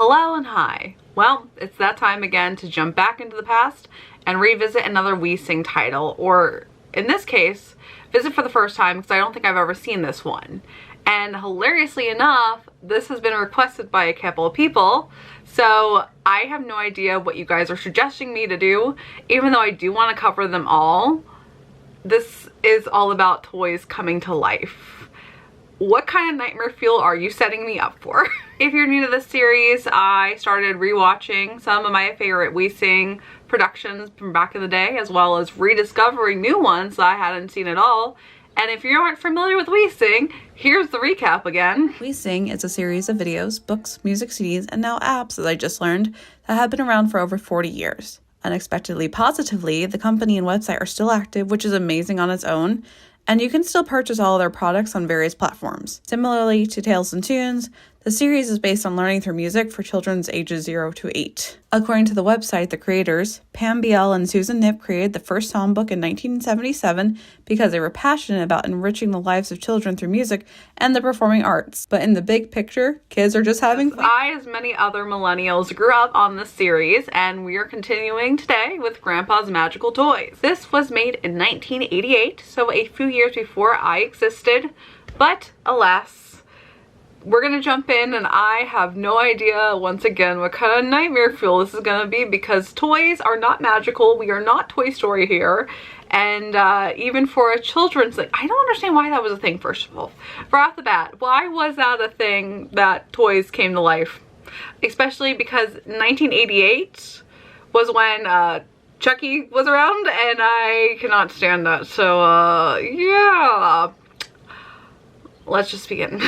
Hello and hi. Well, it's that time again to jump back into the past and revisit another WeeSing title, or in this case, visit for the first time because I don't think I've ever seen this one. And hilariously enough, this has been requested by a couple of people, so I have no idea what you guys are suggesting me to do, even though I do want to cover them all. This is all about toys coming to life. What kind of nightmare fuel are you setting me up for? If you're new to this series, I started rewatching some of my favorite WeeSing productions from back in the day, as well as rediscovering new ones that I hadn't seen at all. And if you aren't familiar with WeeSing, here's the recap again. WeeSing is a series of videos, books, music CDs, and now apps, as I just learned, that have been around for over 40 years. Unexpectedly positively, the company and website are still active, which is amazing on its own, and you can still purchase all of their products on various platforms. Similarly to Tales and Tunes, the series is based on learning through music for children's ages 0 to 8. According to the website, the creators, Pam Biel and Susan Nip, created the first songbook in 1977 because they were passionate about enriching the lives of children through music and the performing arts. But in the big picture, kids are just having fun. I, as many other millennials, grew up on this series, and we are continuing today with Grandpa's Magical Toys. This was made in 1988, so a few years before I existed, but alas, we're gonna jump in, and I have no idea once again what kind of nightmare fuel this is gonna be, because toys are not magical. We are not Toy Story here, and even for a children's thing, I don't understand why that was a thing. First of all, right off the bat, why was that a thing that toys came to life? Especially because 1988 was when Chucky was around, and I cannot stand that. So yeah, let's just begin.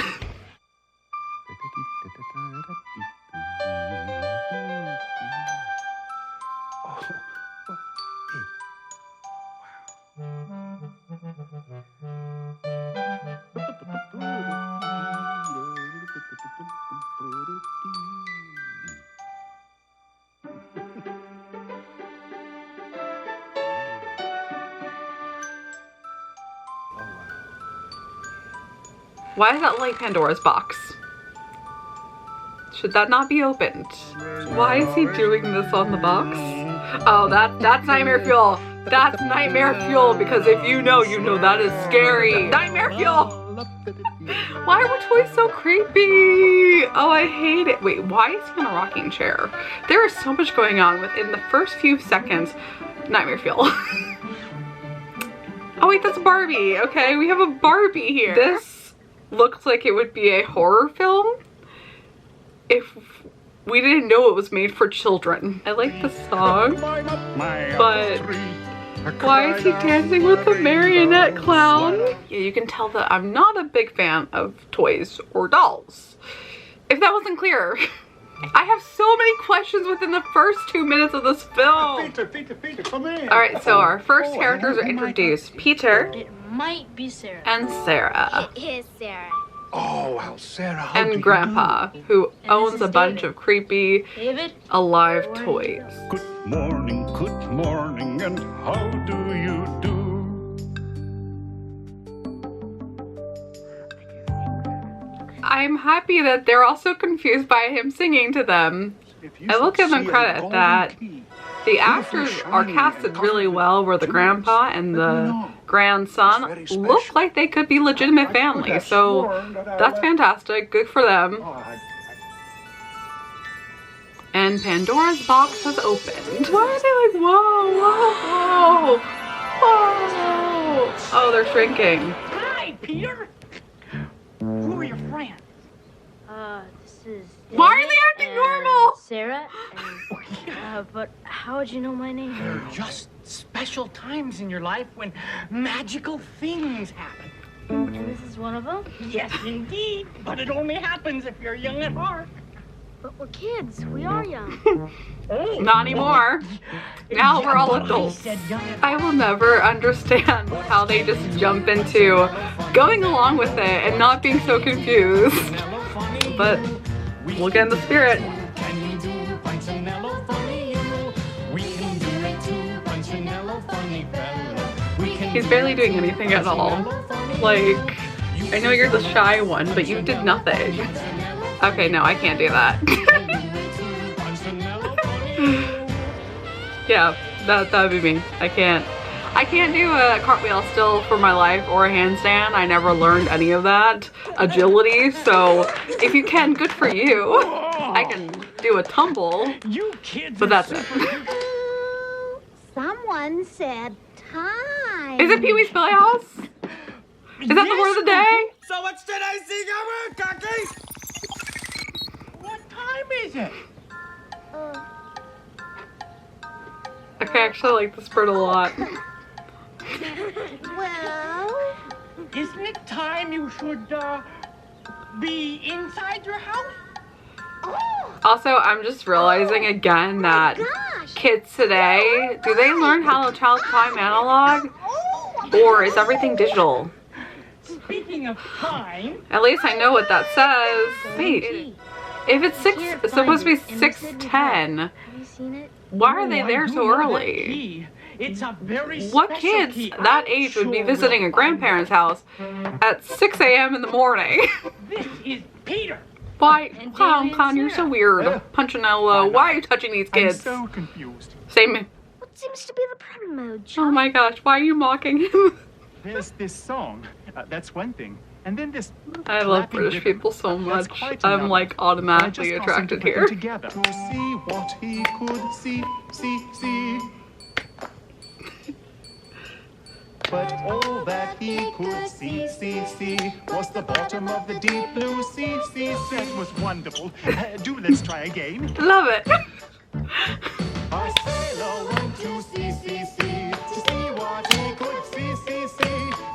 Why is that like Pandora's box? Should that not be opened? Why is he doing this on the box? Oh, that's nightmare fuel. That's nightmare fuel, because if you know, you know that is scary. Nightmare fuel! Why were toys so creepy? Oh, I hate it. Wait, why is he in a rocking chair? There is so much going on within the first few seconds. Nightmare fuel. Oh wait, that's Barbie. Okay, we have a Barbie here. This looks like it would be a horror film if we didn't know it was made for children. I like the song, but why is he dancing with a marionette clown? Yeah, you can tell that I'm not a big fan of toys or dolls, if that wasn't clear. I have so many questions within the first 2 minutes of this film. Peter, come in. All right, so our first characters are introduced. Peter. It might be Sarah. And Sarah. It is Sarah. Oh, well, Sarah, how do And you Grandpa, who owns a bunch David. of creepy, David? alive toys. Good morning, and how do you do? I'm happy that they're also confused by him singing to them. I will give them credit that the actors are casted really well, where the grandpa and the grandson look like they could be legitimate family, so that's fantastic. Good for them. And Pandora's box has opened. Why are they like, whoa, whoa, whoa, whoa? Oh, they're shrinking. Hi, Peter. Who are your friends? This is Why are David they acting and normal? Sarah and, but how would you know my name? There are just special times in your life when magical things happen. And this is one of them? Yes, indeed. But it only happens if you're young at heart. But we're kids. We are young. Not anymore. Now we're all adults. I will never understand how they just jump into going along with it and not being so confused. But we'll get in the spirit. He's barely doing anything at all. Like, I know you're the shy one, but you did nothing. Okay, no, I can't do that. Yeah, that would be me. I can't do a cartwheel still for my life or a handstand. I never learned any of that agility. So if you can, good for you. I can do a tumble, You kids but that's it. Someone said time. Is it Pee-wee's Playhouse? Is that the word of the day? So what's today's sing over, Cocky? What time is it? Okay, I actually like this bird a lot. Well, Isn't it time you should be inside your house? oh, Also, I'm just realizing again that gosh. kids today, do they learn how to tell time analog? Or is everything digital? Speaking of time, At least I know what that says. Wait, if it's it's supposed to be 6:10, Have you seen it? why are they I there do so know that early? key. It's a very What special kids key. that I age would be sure visiting will a grandparent's house at 6 a.m. in the morning? This is Peter. Why? And Clown, David Clown, you're so weird. Punchinello, why are you touching these I'm kids? so confused. Same. What seems to be the problem, Mojo? Oh my gosh, why are you mocking him? There's this song. That's one thing. And then this. I love clapping British rhythm. people so That's much. quite I'm another. like And I automatically just can't seem to attracted put them here. Together. To see what he could see. But all that he could see was the bottom of the deep blue sea. That was wonderful. Let's try again. Love it. Our sailor went to sea, to see what he could see.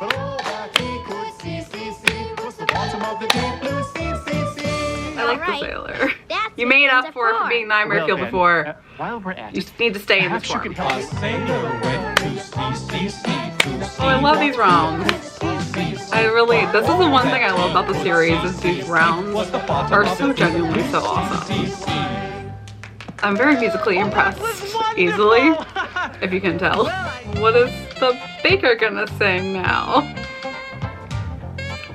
But all that he could see was the bottom of the deep blue sea. I like the Alright. sailor. That's You what made friends up are for it for being Nightmare Fuel before. While we're at You it, just need to stay in this perhaps you form. could help us. Oh, I love these rounds. I really, this is the one thing I love about the series is these rounds are so genuinely so awesome. I'm very musically impressed easily, if you can tell. What is the baker gonna sing now?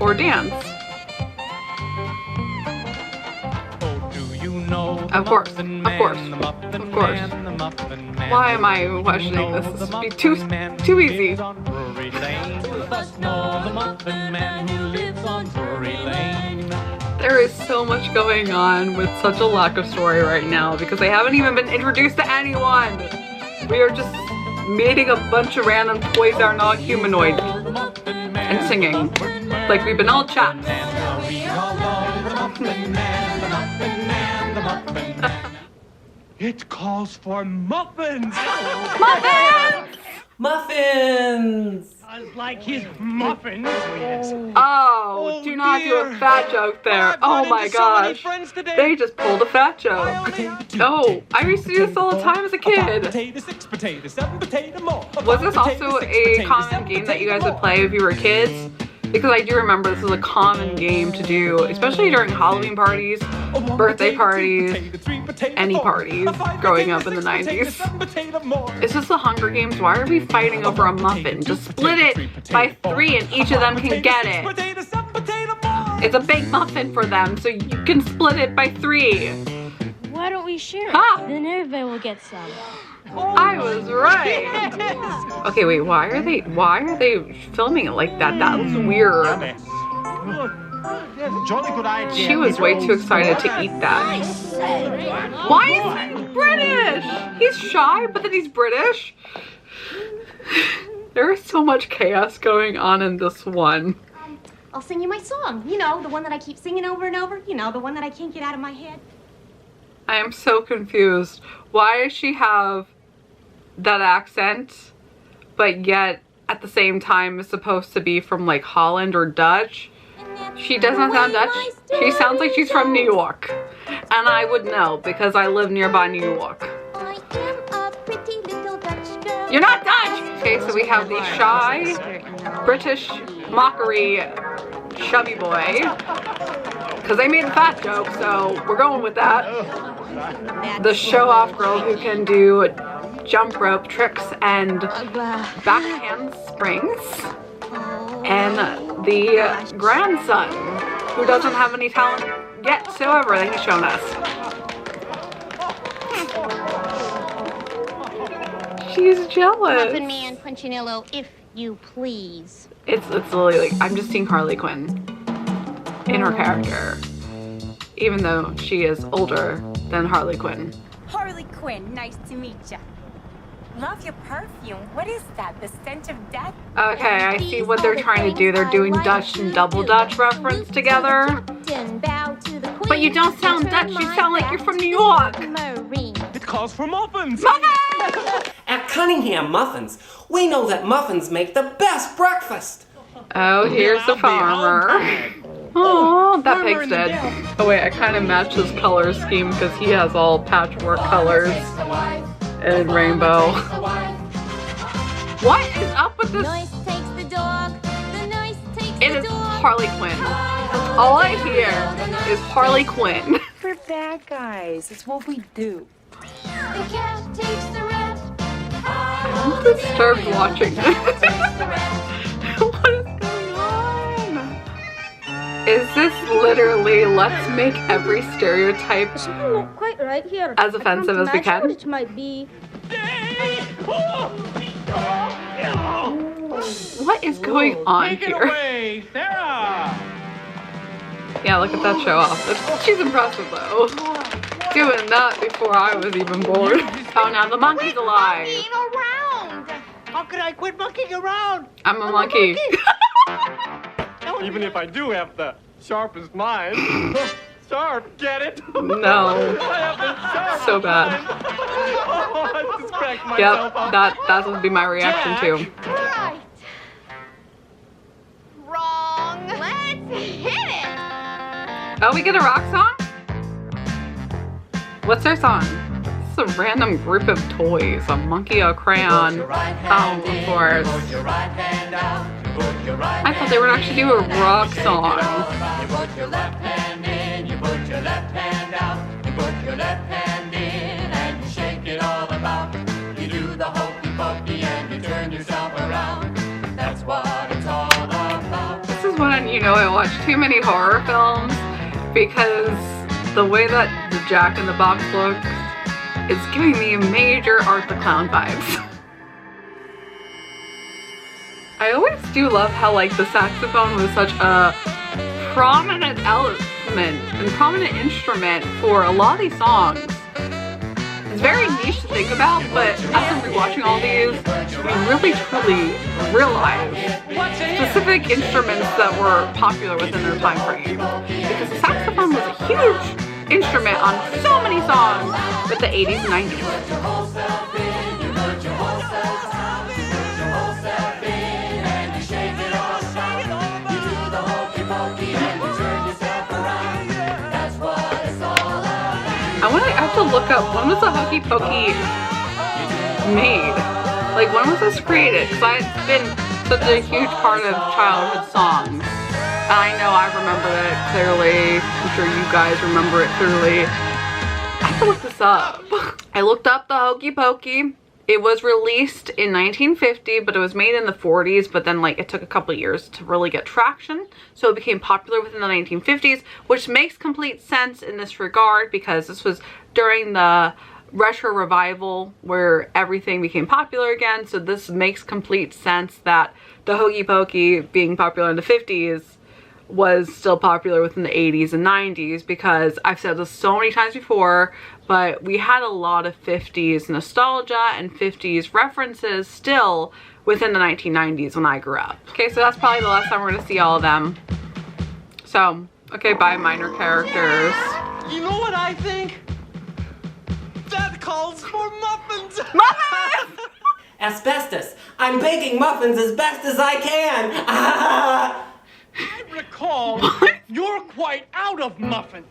Or dance? Of course, of course, of course. Why am I questioning this? This would be too easy. There is so much going on with such a lack of story right now because they haven't even been introduced to anyone. We are just meeting a bunch of random toys that are not humanoid and singing like we've been all chaps. It calls for muffins. Muffins! Muffins! Like his muffins. Oh, do not do a fat joke there. Oh my gosh. They just pulled a fat joke. Oh, I used to do this all the time as a kid. Was this also a common game that you guys would play if you were kids? Because I do remember this was a common game to do, especially during Halloween parties, birthday parties, any parties growing up in the 90s. Is this the Hunger Games? Why are we fighting over a muffin? Just split it by 3 and each of them can get it. It's a big muffin for them, so you can split it by 3. Why don't we share it? Ha! Then everybody will get some. I was right. Okay, wait, why are they filming it like that? That was weird. Jolly good idea. She was way too excited to eat that. Why is he British? He's shy, but then he's British. There is so much chaos going on in this one. I'll sing you my song. You know, the one that I keep singing over and over. You know, the one that I can't get out of my head. I am so confused. Why does she have that accent, but yet at the same time is supposed to be from like Holland or Dutch? She doesn't sound Dutch. She sounds like she's from New York. And I would know because I live nearby New York. I am a pretty little Dutch girl. You're not Dutch! Okay, so we have the shy British mockery chubby boy. Because they made the fat joke, so we're going with that. The show-off girl who can do jump rope tricks and back handsprings. And the grandson who doesn't have any talent yet whatsoever that he's shown us. She's jealous. Muffin Man Punchinello, if you please. It's literally like, I'm just seeing Harley Quinn in her character, even though she is older than Harley Quinn. Harley Quinn, nice to meet ya. Love your perfume. What is that? The scent of death? Okay, I see what they're trying to do. They're doing Dutch and Double Dutch reference together. But you don't sound Dutch, you sound like you're from New York. It calls for muffins. Muffins! At Cunningham Muffins, we know that muffins make the best breakfast. Oh, here's the farmer. Oh, that pig's dead. Oh wait, I kind of matched his color scheme because he has all patchwork colors and rainbow. What is up with this? It is Harley Quinn. That's all I hear is Harley Quinn. We're bad guys. It's what we do. I'm disturbed watching this. What is going on? Is this literally let's make every stereotype Not quite right here. as offensive as we can? It might be. What is going on Take it here? away, Sarah. Yeah, look at that show off. She's impressive though. Doing that before I was even born. Oh, now the monkey's alive. around. How could I quit monkeying around? I'm a monkey. Even if I do have the sharpest mind. Sharp, get it? No. I have the sharpest So bad. mind. Oh, I just cracked myself Yep, up. that would be my reaction too. Right. Wrong. Let's hit it. Oh, we get a rock song? What's their song? This is a random group of toys. A monkey, a crayon. Oh, of course. I thought they would actually do a rock song. You put your left hand in, you put your left hand out, you put your left hand in and you shake it all about. You do the hokey pokey and you turn yourself around. That's what it's all about. This is when you know I watch too many horror films because the way that the Jack in the Box looks is giving me major Art the Clown vibes. I always do love how like the saxophone was such a prominent element and prominent instrument for a lot of these songs. It's very niche to think about, but as I'm rewatching all these, we really truly realize specific instruments that were popular within their time frame. Because the saxophone was a huge instrument on so many songs with the 80s and 90s. I have to look up when was the Hokey Pokey made? Like when was this created? Because it's been such a huge part of childhood songs. And I know I remember it clearly. I'm sure you guys remember it clearly. I have to look this up. I looked up the Hokey Pokey. It was released in 1950, but it was made in the 40s, but then like it took a couple years to really get traction. So it became popular within the 1950s, which makes complete sense in this regard because this was during the retro revival where everything became popular again. So this makes complete sense that the Hokey Pokey being popular in the 50s was still popular within the 80s and 90s because I've said this so many times before, but we had a lot of 50s nostalgia and 50s references still within the 1990s when I grew up. Okay, so that's probably the last time we're gonna see all of them. So, okay, bye minor characters. You know what I think? That calls for muffins. Muffins! Asbestos, I'm baking muffins as best as I can. Ah! I recall you're quite out of muffins.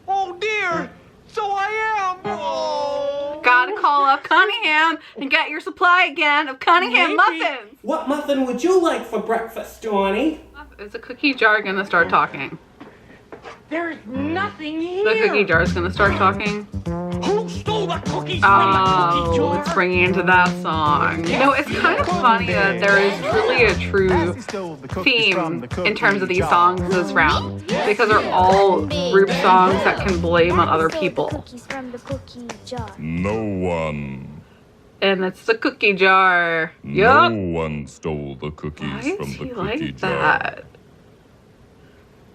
Oh dear, so I am. Oh. Gotta call up Cunningham and get your supply again of Cunningham muffins. What muffin would you like for breakfast, Johnny? Is the cookie jar gonna start talking? There's nothing here. The cookie jar is gonna start talking. Who stole the cookies from the cookie jar? It's bringing into that song. You know, it's kind of funny that there is truly a true theme in terms of these songs this round because they're all group songs that can blame on other people. Cookies from the cookie jar. No one And it's the cookie jar. No Yup. one stole the cookies Why from is the he cookie like jar that?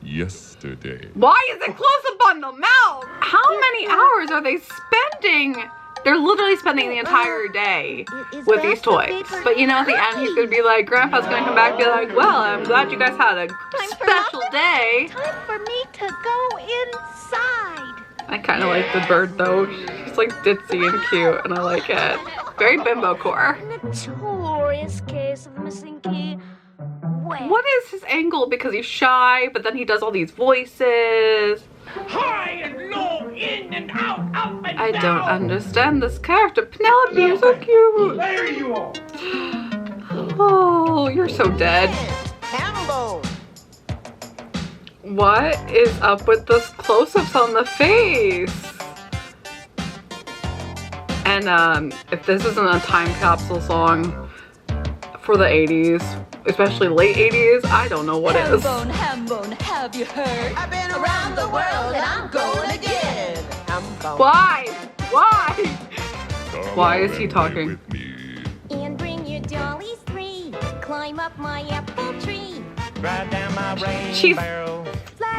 yesterday. Why is it close up on the mouth? How many hours are they spending? They're literally spending the entire day with these toys. But you know, at the end, he's gonna be like, Grandpa's gonna come back and be like, well, I'm glad you guys had a special day. Time for me to go inside. I kind of like the bird though. She's like ditzy and cute, and I like it. Very bimbo core. Notorious case of missing key. Wait. What is his angle? Because he's shy, but then he does all these voices. High and low, in and out, up and I down. don't understand this character. Penelope, you're so cute. There you are. Oh, you're so dead. Hambo. What is up with those close-ups on the face? And if this isn't a time capsule song for the 80s, especially late 80s, I don't know what is. Hambone, have you heard? I've been around the world and I'm going again. Hambo. Why? Why? Come Why on is he and play talking? with me. And bring your dollies free. Climb up my apple tree. Ride down my rainbow. She's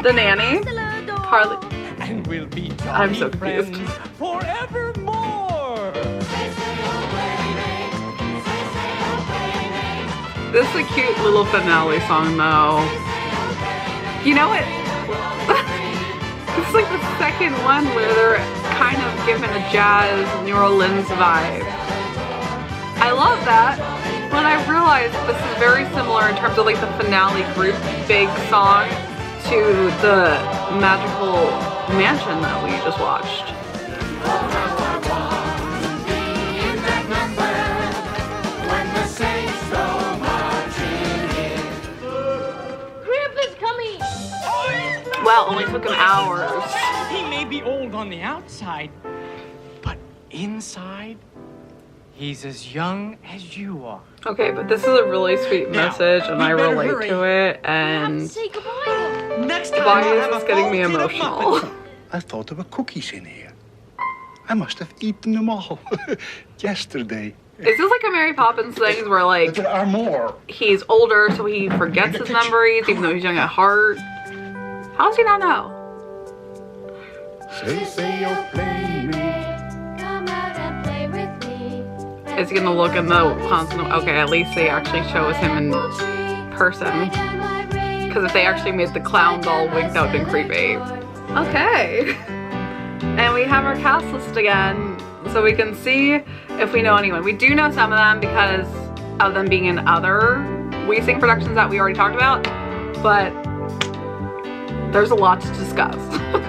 the nanny. Harley. And we'll be I'm so jolly confused. friends forevermore. This is a cute little finale song though. You know what? This is like the second one where they're kind of given a jazz New Orleans vibe. I love that, but I realized this is very similar in terms of like the finale group big song to the Magical Mansion that we just watched. Grandpa's coming. Well, only took him hours. He may be old on the outside, but inside, he's as young as you are. Okay, but this is a really sweet Now, message and we I better relate hurry. to it, and Say goodbye. Next time why I'll is have this a getting me full tin of emotional? muffins. I thought there were cookies in here. I must have eaten them all yesterday. Is this like a Mary Poppins thing where like There are more. he's older so he forgets his memories even though he's young at heart? How does he not know? Say, oh, playmate. Come out and play with me. Is he gonna look in the constant? Okay, at least they actually show us him in person. Because if they actually made the clown doll wig, that would've been creepy. Okay. And we have our cast list again, so we can see if we know anyone. We do know some of them because of them being in other WeeSing productions that we already talked about, but there's a lot to discuss.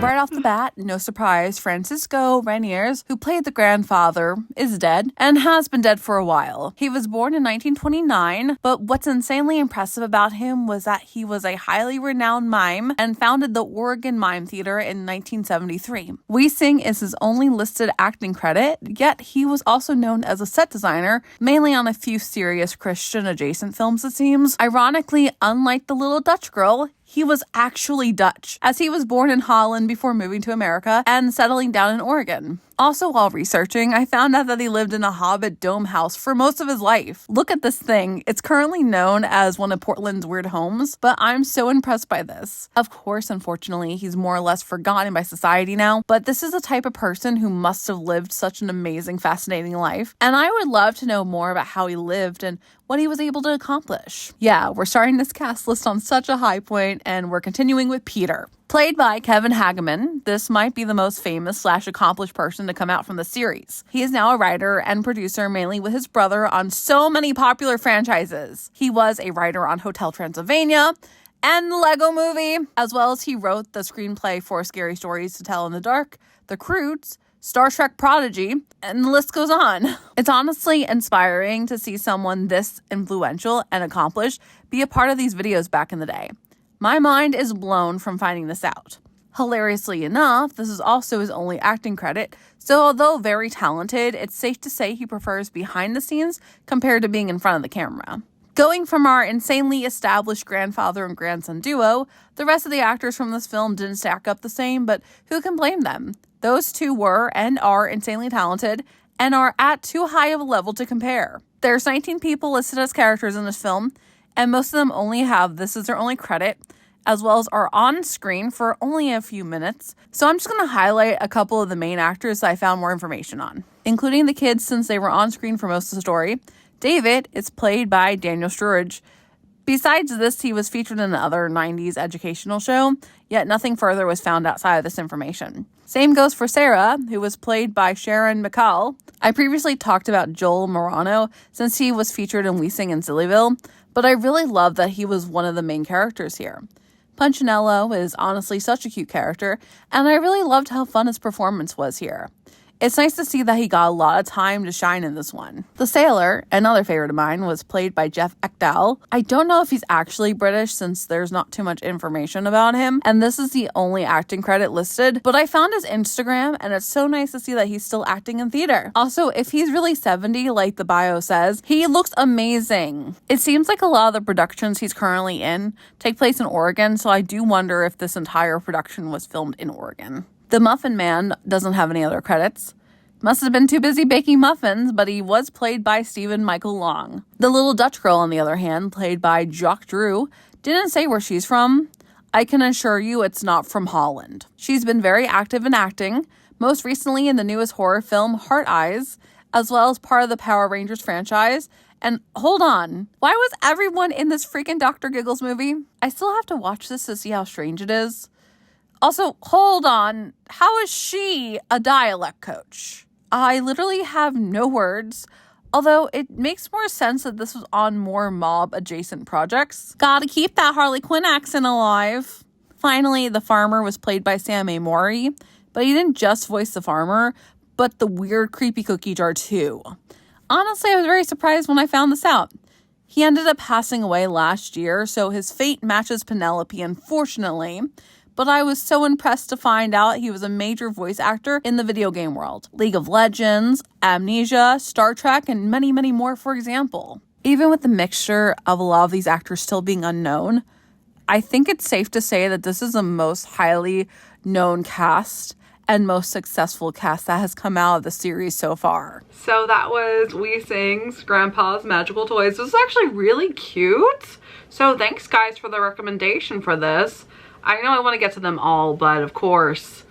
Right off the bat, no surprise, Francisco Reniers, who played the grandfather, is dead and has been dead for a while. He was born in 1929, but what's insanely impressive about him was that he was a highly renowned mime and founded the Oregon Mime Theater in 1973. WeeSing is his only listed acting credit, yet he was also known as a set designer, mainly on a few serious Christian-adjacent films, it seems. Ironically, unlike the little Dutch girl, he was actually Dutch, as he was born in Holland before moving to America and settling down in Oregon. Also, while researching, I found out that he lived in a Hobbit dome house for most of his life. Look at this thing. It's currently known as one of Portland's weird homes, but I'm so impressed by this. Of course, unfortunately, he's more or less forgotten by society now, but this is the type of person who must have lived such an amazing, fascinating life, and I would love to know more about how he lived and what he was able to accomplish. Yeah, we're starting this cast list on such a high point, and we're continuing with Peter. Played by Kevin Hageman, this might be the most famous / accomplished person to come out from the series. He is now a writer and producer mainly with his brother on so many popular franchises. He was a writer on Hotel Transylvania and the Lego Movie, as well as he wrote the screenplay for Scary Stories to Tell in the Dark, The Croods, Star Trek Prodigy, and the list goes on. It's honestly inspiring to see someone this influential and accomplished be a part of these videos back in the day. My mind is blown from finding this out. Hilariously enough, this is also his only acting credit, so although very talented, it's safe to say he prefers behind the scenes compared to being in front of the camera. Going from our insanely established grandfather and grandson duo, the rest of the actors from this film didn't stack up the same, but who can blame them? Those two were and are insanely talented, and are at too high of a level to compare. There's 19 people listed as characters in this film, and most of them only have this as their only credit, as well as are on screen for only a few minutes. So I'm just going to highlight a couple of the main actors that I found more information on, including the kids since they were on screen for most of the story. David is played by Daniel Sturridge. Besides this, he was featured in another 90s educational show, yet nothing further was found outside of this information. Same goes for Sarah, who was played by Sharon McCall. I previously talked about Joel Morano since he was featured in WeeSing and Sillyville, but I really love that he was one of the main characters here. Punchinello is honestly such a cute character, and I really loved how fun his performance was here. It's nice to see that he got a lot of time to shine in this one. The sailor, another favorite of mine, was played by Jeff Ekdahl. I don't know if he's actually British since there's not too much information about him, and this is the only acting credit listed, but I found his Instagram, and it's so nice to see that he's still acting in theater. Also, if he's really 70, like the bio says, he looks amazing. It seems like a lot of the productions he's currently in take place in Oregon, so I do wonder if this entire production was filmed in Oregon. The Muffin Man doesn't have any other credits. Must have been too busy baking muffins, but he was played by Stephen Michael Long. The little Dutch girl, on the other hand, played by Jock Drew, didn't say where she's from. I can assure you it's not from Holland. She's been very active in acting, most recently in the newest horror film Heart Eyes, as well as part of the Power Rangers franchise. And hold on, why was everyone in this freaking Dr. Giggles movie? I still have to watch this to see how strange it is. Also, hold on, how is she a dialect coach? I literally have no words, although it makes more sense that this was on more mob-adjacent projects. Gotta keep that Harley Quinn accent alive. Finally, the farmer was played by Sam A. Mori, but he didn't just voice the farmer, but the weird creepy cookie jar too. Honestly, I was very surprised when I found this out. He ended up passing away last year, so his fate matches Penelope, unfortunately. But I was so impressed to find out he was a major voice actor in the video game world. League of Legends, Amnesia, Star Trek, and many, many more, for example. Even with the mixture of a lot of these actors still being unknown, I think it's safe to say that this is the most highly known cast and most successful cast that has come out of the series so far. So that was WeeSing's Grandpa's Magical Toys. This is actually really cute. So thanks guys for the recommendation for this. I know I want to get to them all, but of course,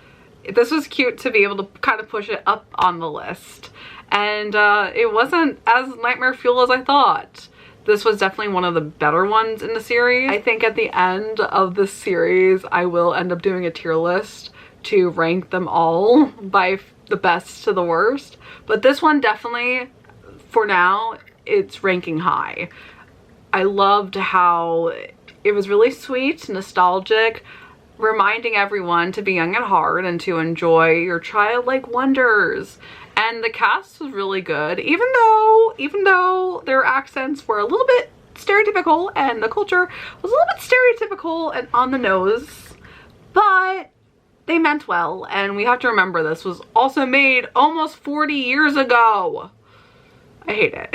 this was cute to be able to kind of push it up on the list. And it wasn't as nightmare fuel as I thought. This was definitely one of the better ones in the series. I think at the end of this series, I will end up doing a tier list to rank them all by the best to the worst. But this one definitely, for now, it's ranking high. I loved how it was really sweet, nostalgic, reminding everyone to be young at heart and to enjoy your childlike wonders. And the cast was really good, even though their accents were a little bit stereotypical and the culture was a little bit stereotypical and on the nose, but they meant well. And we have to remember this was also made almost 40 years ago. I hate it.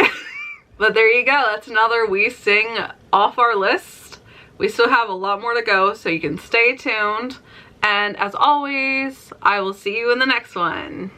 But there you go, that's another WeeSing off our list. We still have a lot more to go, so you can stay tuned. And as always, I will see you in the next one.